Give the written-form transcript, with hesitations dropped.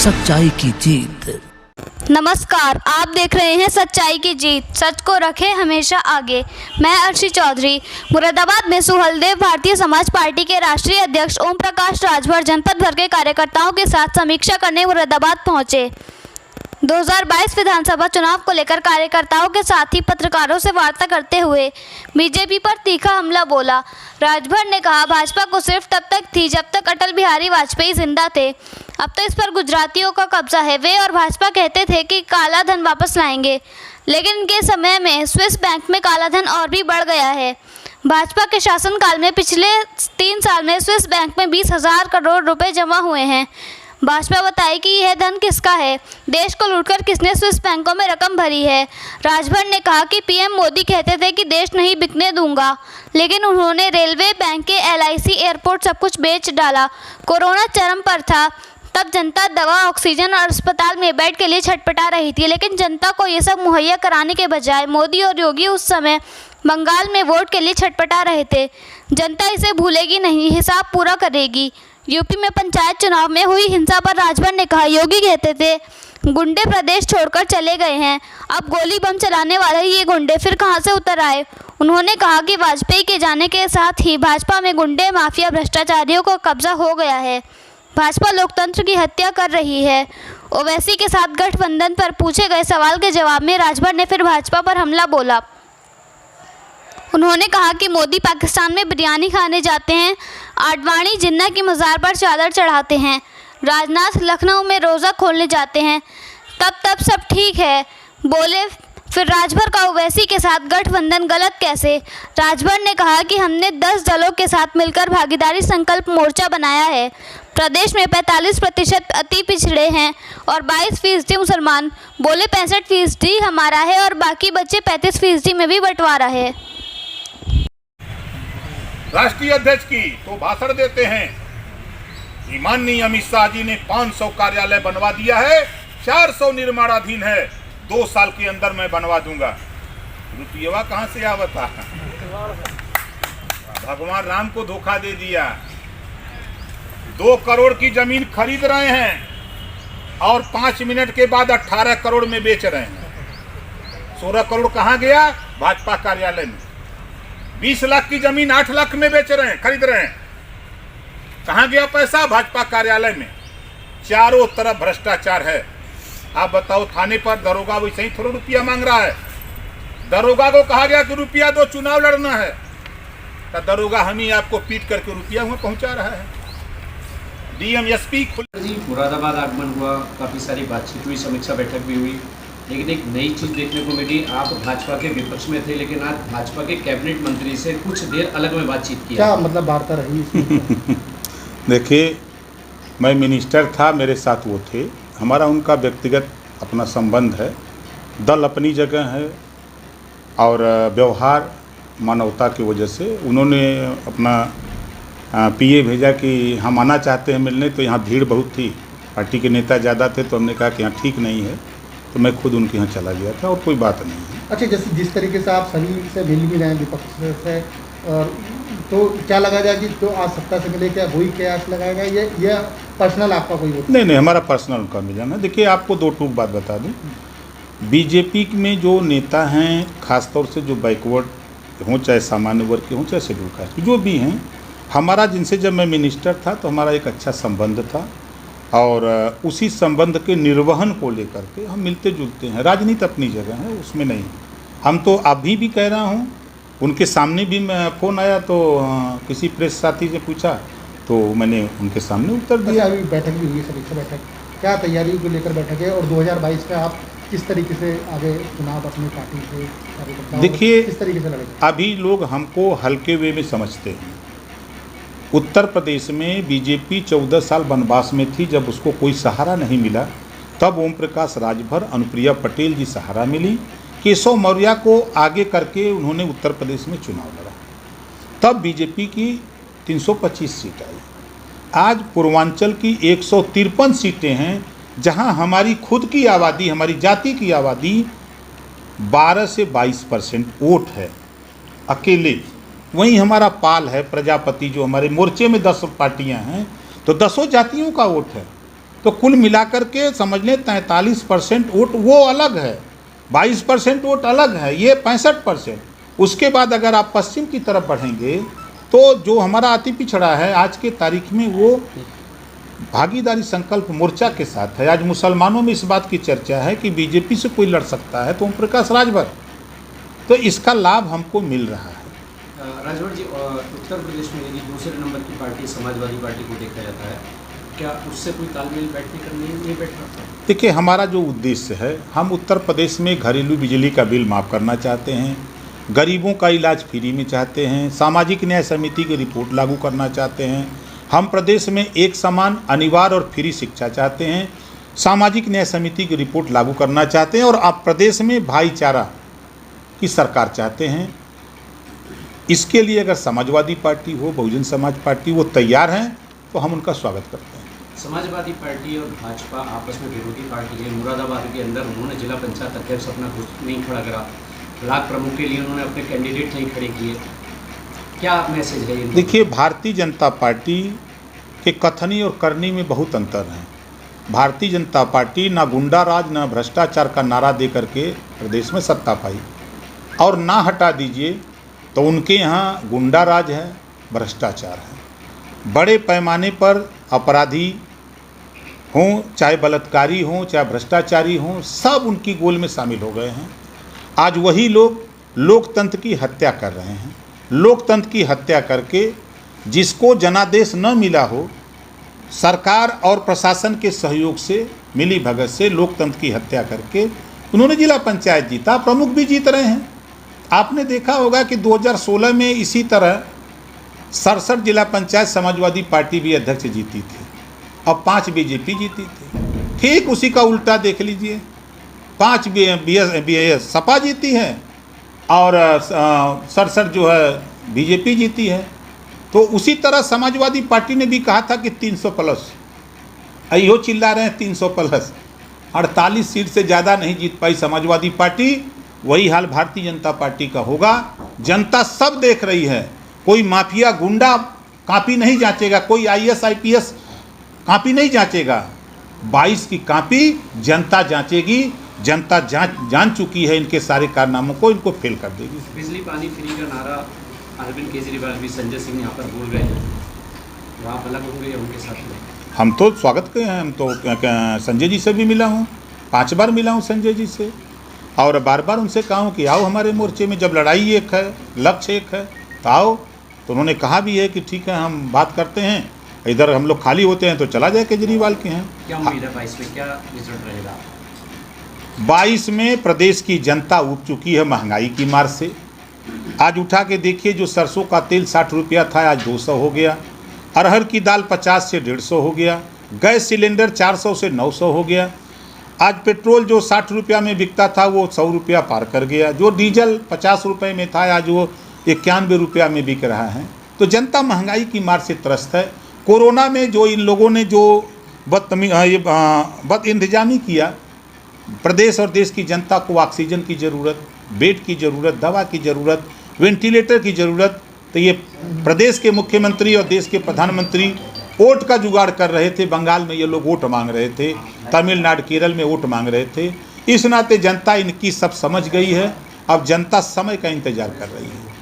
सच्चाई की जीत। नमस्कार, आप देख रहे हैं सच्चाई की जीत, सच को रखें हमेशा आगे। मैं अर्शी चौधरी मुरादाबाद में सुहलदेव भारतीय समाज पार्टी के राष्ट्रीय अध्यक्ष ओम प्रकाश राजभर जनपद भर के कार्यकर्ताओं के साथ समीक्षा करने मुरादाबाद पहुंचे। 2022 विधानसभा चुनाव को लेकर कार्यकर्ताओं के साथ ही पत्रकारों से वार्ता करते हुए बीजेपी पर तीखा हमला बोला। राजभर ने कहा, भाजपा को सिर्फ तब तक थी जब तक अटल बिहारी वाजपेयी जिंदा थे। अब तो इस पर गुजरातियों का कब्जा है। वे और भाजपा कहते थे कि काला धन वापस लाएंगे, लेकिन इनके समय में स्विस बैंक में काला धन और भी बढ़ गया है। भाजपा के शासनकाल में पिछले 3 साल में स्विस बैंक में 20,000 करोड़ रुपए जमा हुए हैं। भाजपा बताई कि यह धन किसका है, देश को लूटकर किसने स्विस बैंकों में रकम भरी है। राजभर ने कहा कि पीएम मोदी कहते थे कि देश नहीं बिकने दूंगा, लेकिन उन्होंने रेलवे, बैंक, LIC, एयरपोर्ट सब कुछ बेच डाला। कोरोना चरम पर था, तब जनता दवा, ऑक्सीजन और अस्पताल में बेड के लिए छटपटा रही थी, लेकिन जनता को ये सब मुहैया कराने के बजाय मोदी और योगी उस समय बंगाल में वोट के लिए छटपटा रहे थे। जनता इसे भूलेगी नहीं, हिसाब पूरा करेगी। यूपी में पंचायत चुनाव में हुई हिंसा पर राजभर ने कहा, योगी कहते थे गुंडे प्रदेश छोड़कर चले गए हैं, अब गोली बम चलाने वाले ये गुंडे फिर कहां से उतर आए। उन्होंने कहा कि वाजपेयी के जाने के साथ ही भाजपा में गुंडे, माफिया, भ्रष्टाचारियों का कब्जा हो गया है। भाजपा लोकतंत्र की हत्या कर रही है। ओवैसी के साथ गठबंधन पर पूछे गए सवाल के जवाब में राजभर ने फिर भाजपा पर हमला बोला। उन्होंने कहा कि मोदी पाकिस्तान में बिरयानी खाने जाते हैं, आडवाणी जिन्ना की मज़ार पर चादर चढ़ाते हैं, राजनाथ लखनऊ में रोज़ा खोलने जाते हैं, तब सब ठीक है बोले। फिर राजभर का ओवैसी के साथ गठबंधन गलत कैसे। राजभर ने कहा कि हमने 10 दलों के साथ मिलकर भागीदारी संकल्प मोर्चा बनाया है। प्रदेश में 45% अति पिछड़े हैं और 22% मुसलमान। बोले 65% हमारा है और बाकी बच्चे 35% में भी बंटवारा है। राष्ट्रीय अध्यक्ष की तो भाषण देते हैं कि माननीय अमित शाह जी ने 500 कार्यालय बनवा दिया है, 400 निर्माणाधीन है, 2 साल के अंदर मैं बनवा दूंगा। रुपया कहां से आवता? भगवान राम को धोखा दे दिया। 2 करोड़ की जमीन खरीद रहे हैं और 5 मिनट के बाद 18 करोड़ में बेच रहे हैं। 16 करोड़ कहां गया? भाजपा कार्यालय में। 20 लाख की जमीन 8 लाख में बेच रहे हैं, खरीद रहे हैं। कहां गया पैसा? भाजपा कार्यालय में। चारों तरफ भ्रष्टाचार है। आप बताओ, थाने पर दरोगा वैसे ही थोड़ा रुपया मांग रहा है। दरोगा को कहा गया कि रुपया दो, चुनाव लड़ना है, तो दरोगा हम ही आपको पीट करके रुपया वहां पहुंचा रहा है। DM SP जी मुरादाबाद आगमन हुआ, काफ़ी सारी बातचीत हुई, समीक्षा बैठक भी हुई, लेकिन एक नई चीज़ देखने को मिली। आप भाजपा के विपक्ष में थे, लेकिन आज भाजपा के कैबिनेट मंत्री से कुछ देर अलग में बातचीत की। क्या मतलब वार्ता रही इसमें? देखिए, मैं मिनिस्टर था, मेरे साथ वो थे, हमारा उनका व्यक्तिगत अपना संबंध है। दल अपनी जगह है और व्यवहार मानवता की वजह से उन्होंने अपना PA भेजा कि हम आना चाहते हैं मिलने, तो यहाँ भीड़ बहुत थी, पार्टी के नेता ज़्यादा थे, तो हमने कहा कि यहाँ ठीक नहीं है, तो मैं खुद उनके यहाँ चला गया था और कोई बात नहीं है। अच्छा, जैसे जिस तरीके से आप सभी से मिल भी रहे हैं विपक्ष से, और तो क्या लगा जाए कि जो आज सत्ता से मिले, क्या वही कयास लगाएगा? ये पर्सनल आपका कोई होता? नहीं, हमारा पर्सनल उनका मिलन है। देखिए, आपको 2 टूक बात बता दूं। बीजेपी में जो नेता हैं, खासतौर से जो बैकवर्ड हों, चाहे सामान्य वर्ग के हों, चाहे शेड्यूल कास्ट के, जो भी हैं, हमारा जिनसे जब मैं मिनिस्टर था तो हमारा एक अच्छा संबंध था और उसी संबंध के निर्वहन को लेकर के हम मिलते जुलते हैं। राजनीति अपनी जगह है, उसमें नहीं। हम तो अभी भी कह रहा हूँ, उनके सामने भी मैं फ़ोन आया तो किसी प्रेस साथी से पूछा तो मैंने उनके सामने उत्तर दिया। अभी बैठक भी हुई, समीक्षा बैठक, क्या तैयारी को लेकर बैठक है और 2022 में आप किस तरीके से आगे चुनाव अपनी पार्टी से? देखिए, किस तरीके से लड़ेंगे? अभी लोग हमको हल्के वे में समझते हैं। उत्तर प्रदेश में बीजेपी 14 साल वनवास में थी, जब उसको कोई सहारा नहीं मिला, तब ओम प्रकाश राजभर, अनुप्रिया पटेल जी सहारा मिली, केशव मौर्य को आगे करके उन्होंने उत्तर प्रदेश में चुनाव लड़ा, तब बीजेपी की 325 सीट आई। आज पूर्वांचल की 153 सीटें हैं, जहां हमारी खुद की आबादी, हमारी जाति की आबादी 12 से 22% वोट है अकेले। वहीं हमारा पाल है, प्रजापति, जो हमारे मोर्चे में 10 पार्टियां हैं, तो 10 जातियों का वोट है। तो कुल मिलाकर के समझ लें 43% वोट वो अलग है, 22% वोट अलग है, ये 65%। उसके बाद अगर आप पश्चिम की तरफ बढ़ेंगे तो जो हमारा अति पिछड़ा है आज के तारीख में वो भागीदारी संकल्प मोर्चा के साथ है। आज मुसलमानों में इस बात की चर्चा है कि बीजेपी से कोई लड़ सकता है तो ओम प्रकाश राजभर, तो इसका लाभ हमको मिल रहा है। राजभर जी, उत्तर प्रदेश में यदि दूसरे नंबर की पार्टी समाजवादी पार्टी को देखा जाता है, क्या उससे कोई तालमेल बैठने का नहीं बैठ रहा? देखिए, हमारा जो उद्देश्य है, हम उत्तर प्रदेश में घरेलू बिजली का बिल माफ़ करना चाहते हैं, गरीबों का इलाज फ्री में चाहते हैं, सामाजिक न्याय समिति की रिपोर्ट लागू करना चाहते हैं, हम प्रदेश में एक समान अनिवार्य और फ्री शिक्षा चाहते हैं, सामाजिक न्याय समिति की रिपोर्ट लागू करना चाहते हैं और आप प्रदेश में भाईचारा की सरकार चाहते हैं। इसके लिए अगर समाजवादी पार्टी हो, बहुजन समाज पार्टी, वो तैयार हैं तो हम उनका स्वागत करते हैं। समाजवादी पार्टी और भाजपा आपस में विरोधी पार्टी है। मुरादाबाद के अंदर उन्होंने जिला पंचायत अध्यक्ष अपना नहीं खड़ा करा, ब्लॉक प्रमुख के लिए उन्होंने अपने कैंडिडेट नहीं खड़े किए, क्या मैसेज है? देखिए, भारतीय जनता पार्टी के कथनी और करनी में बहुत अंतर है। भारतीय जनता पार्टी ना गुंडा राज ना भ्रष्टाचार का नारा दे करके प्रदेश में सत्ता पाई, और ना हटा दीजिए तो उनके यहाँ गुंडा राज है, भ्रष्टाचार है। बड़े पैमाने पर अपराधी हों, चाहे बलात्कारी हों, चाहे भ्रष्टाचारी हों, सब उनकी गोल में शामिल हो गए हैं। आज वही लोग लोकतंत्र की हत्या कर रहे हैं। लोकतंत्र की हत्या करके जिसको जनादेश न मिला हो, सरकार और प्रशासन के सहयोग से, मिली भगत से लोकतंत्र की हत्या करके उन्होंने जिला पंचायत जीता, प्रमुख भी जीत रहे हैं। आपने देखा होगा कि 2016 में इसी तरह 67 जिला पंचायत समाजवादी पार्टी भी अध्यक्ष जीती थी और 5 बीजेपी जीती थी। ठीक उसी का उल्टा देख लीजिए, 5 सपा जीती है और 67 जो है बीजेपी जीती है। तो उसी तरह समाजवादी पार्टी ने भी कहा था कि 300 प्लस, अयो चिल्ला रहे हैं 300 प्लस, 48 सीट से ज़्यादा नहीं जीत पाई समाजवादी पार्टी। वही हाल भारतीय जनता पार्टी का होगा। जनता सब देख रही है, कोई माफिया गुंडा कापी नहीं जांचेगा, कोई IAS IPS कापी नहीं जांचेगा, 22 की कापी जनता जांचेगी। जनता जान चुकी है इनके सारे कारनामों को, इनको फेल कर देगी। बिजली पानी फ्री का नारा अरविंद केजरीवाल भी संजय सिंह यहाँ पर बोल रहे हैं, तो आप अलग होंगे या उनके साथ में? हम तो स्वागत के हैं। हम तो संजय जी से भी मिला हूँ, 5 बार मिला हूँ संजय जी से, और बार बार उनसे कहा हूँ कि आओ हमारे मोर्चे में, जब लड़ाई एक है, लक्ष्य एक है तो आओ। तो उन्होंने कहा भी है कि ठीक है हम बात करते हैं, इधर हम लोग खाली होते हैं तो चला जाए केजरीवाल के हैं। क्या उम्मीद है 22 में क्या रिजल्ट रहेगा? 22 में प्रदेश की जनता उब चुकी है महंगाई की मार से। आज उठा के देखिए, जो सरसों का तेल 60 रुपया था आज 200 हो गया, अरहर की दाल 50 से 150 हो गया, गैस सिलेंडर 400 से 900 हो गया। आज पेट्रोल जो 60 रुपया में बिकता था वो 100 रुपया पार कर गया, जो डीजल 50 रुपये में था आज वो 91 रुपया में बिक रहा है। तो जनता महंगाई की मार से त्रस्त है। कोरोना में जो इन लोगों ने जो बद इंतजामी किया, प्रदेश और देश की जनता को ऑक्सीजन की ज़रूरत, बेड की ज़रूरत, दवा की ज़रूरत, वेंटिलेटर की ज़रूरत, तो ये प्रदेश के मुख्यमंत्री और देश के प्रधानमंत्री वोट का जुगाड़ कर रहे थे। बंगाल में ये लोग वोट मांग रहे थे, तमिलनाडु केरल में वोट मांग रहे थे। इस नाते जनता इनकी सब समझ गई है। अब जनता समय का इंतजार कर रही है।